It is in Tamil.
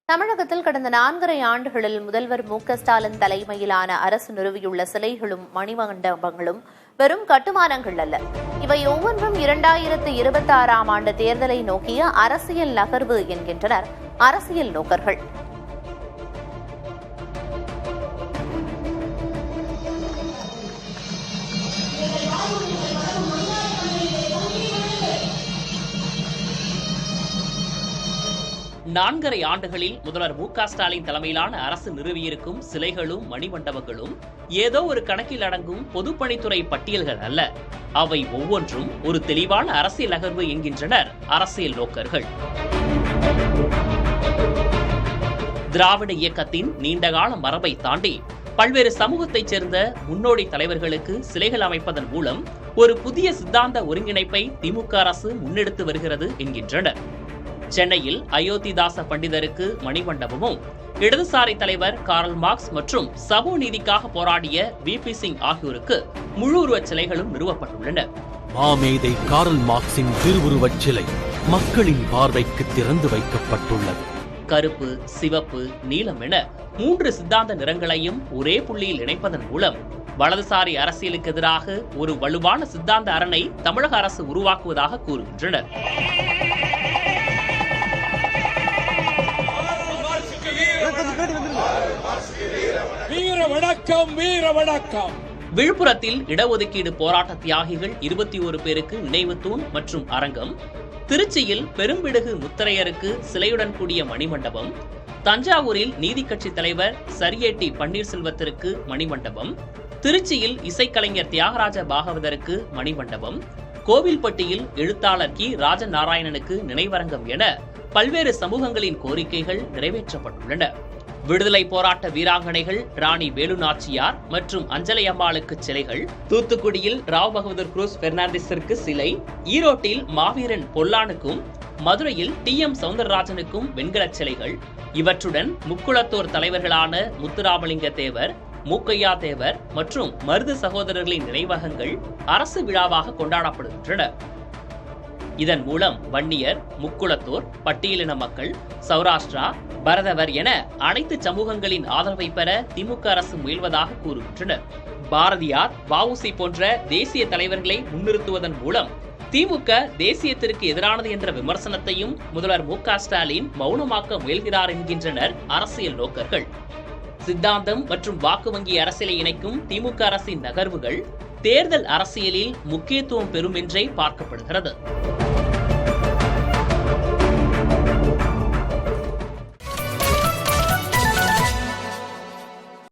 தமிழகத்தில் கடந்த 4.5 ஆண்டுகளில் முதல்வர் மு.க.ஸ்டாலின் தலைமையிலான அரசு நிறுவியுள்ள சிலைகளும் மணிமண்டபங்களும் வெறும் கட்டுமானங்கள் அல்ல. இவை ஒவ்வொன்றும் 2026ஆம் ஆண்டு தேர்தலை நோக்கிய அரசியல் நகர்வு என்கின்றனர் அரசியல் நோக்கர்கள். நான்கரை ஆண்டுகளில் முதல்வர் மு.க.ஸ்டாலின் தலைமையிலான அரசு நிறுவியிருக்கும் சிலைகளும் மணிமண்டபங்களும் ஏதோ ஒரு கணக்கில் அடங்கும் பொதுப்பணித்துறை பட்டியல்கள் அல்ல. அவை ஒவ்வொன்றும் ஒரு தெளிவான அரசியல் நகர்வு என்கின்றனர் அரசியல் நோக்கர்கள். திராவிட இயக்கத்தின் நீண்டகால மரபை தாண்டி பல்வேறு சமூகத்தைச் சேர்ந்த முன்னோடி தலைவர்களுக்கு சிலைகள் அமைப்பதன் மூலம் ஒரு புதிய சித்தாந்த ஒருங்கிணைப்பை திமுக அரசு முன்னெடுத்து வருகிறது என்கின்றனர். சென்னையில் அயோத்திதாச பண்டிதருக்கு மணிமண்டபமும், இடதுசாரி தலைவர் கார்ல் மார்க்ஸ் மற்றும் சமூக நீதிக்காக போராடிய வி.பி. சிங் ஆகியோருக்கு முழு உருவச் சிலைகளும் நிறுவப்பட்டுள்ளன. மாமேதை கார்ல் மார்க்சின் திருவுருவச் சிலை மக்களின் பார்வைக்கு திறந்து வைக்கப்பட்டுள்ளது. கருப்பு, சிவப்பு, நீலம் என 3 சித்தாந்த நிறங்களையும் ஒரே புள்ளியில் இணைப்பதன் மூலம் வலதுசாரி அரசியலுக்கு எதிராக ஒரு வலுவான சித்தாந்த அரணை தமிழக அரசு உருவாக்குவதாக கூறுகின்றனர். விழுப்புரத்தில் இடஒதுக்கீடு போராட்ட தியாகிகள் 21 பேருக்கு நினைவு தூண் மற்றும் அரங்கம், திருச்சியில் பெரும்பிடுகு முத்தரையருக்கு சிலையுடன் கூடிய மணிமண்டபம், தஞ்சாவூரில் நீதிக்கட்சி தலைவர் சரியேட்டி பன்னீர்செல்வத்திற்கு மணிமண்டபம், திருச்சியில் இசைக்கலைஞர் தியாகராஜ பாகவதருக்கு மணிமண்டபம், கோவில்பட்டியில் எழுத்தாளர் கி. ராஜநாராயணனுக்கு நினைவரங்கம் என பல்வேறு சமூகங்களின் கோரிக்கைகள் நிறைவேற்றப்பட்டுள்ளன. விடுதலை போராட்ட வீராங்கனைகள் ராணி வேலு நாச்சியார் மற்றும் அஞ்சலை அம்மாளுக்கு சிலைகள், தூத்துக்குடியில் ராவ் பகதூர் குரூஸ் பெர்னாண்டிஸிற்கு சிலை, ஈரோட்டில் மாவீரன் பொல்லானுக்கும், மதுரையில் டி.எம். சவுந்தரராஜனுக்கும் வெண்கலச் சிலைகள், இவற்றுடன் முக்குளத்தோர் தலைவர்களான முத்துராமலிங்க தேவர், மூக்கையா தேவர் மற்றும் மருது சகோதரர்களின் நினைவகங்கள் அரசு விழாவாக கொண்டாடப்படுகின்றன. இதன் மூலம் வன்னியர், முக்குளத்தோர், பட்டியலின மக்கள், சௌராஷ்டிரா, பரதவர் என அனைத்து சமூகங்களின் ஆதரவை பெற திமுக அரசு முயல்வதாக கூறுகின்றனர். பாரதியார், வ.உ.சி. போன்ற தேசிய தலைவர்களை முன்னிறுத்துவதன் மூலம் திமுக தேசியத்திற்கு எதிரானது என்ற விமர்சனத்தையும் முதல்வர் மு.க.ஸ்டாலின் மௌனமாக்க முயல்கிறார் என்கின்றனர் அரசியல் நோக்கர்கள். சித்தாந்தம் மற்றும் வாக்கு வங்கி அரசியலை இணைக்கும் திமுக அரசின் நகர்வுகள் தேர்தல் அரசியலில் முக்கியத்துவம் பெறும் என்றே பார்க்கப்படுகிறது.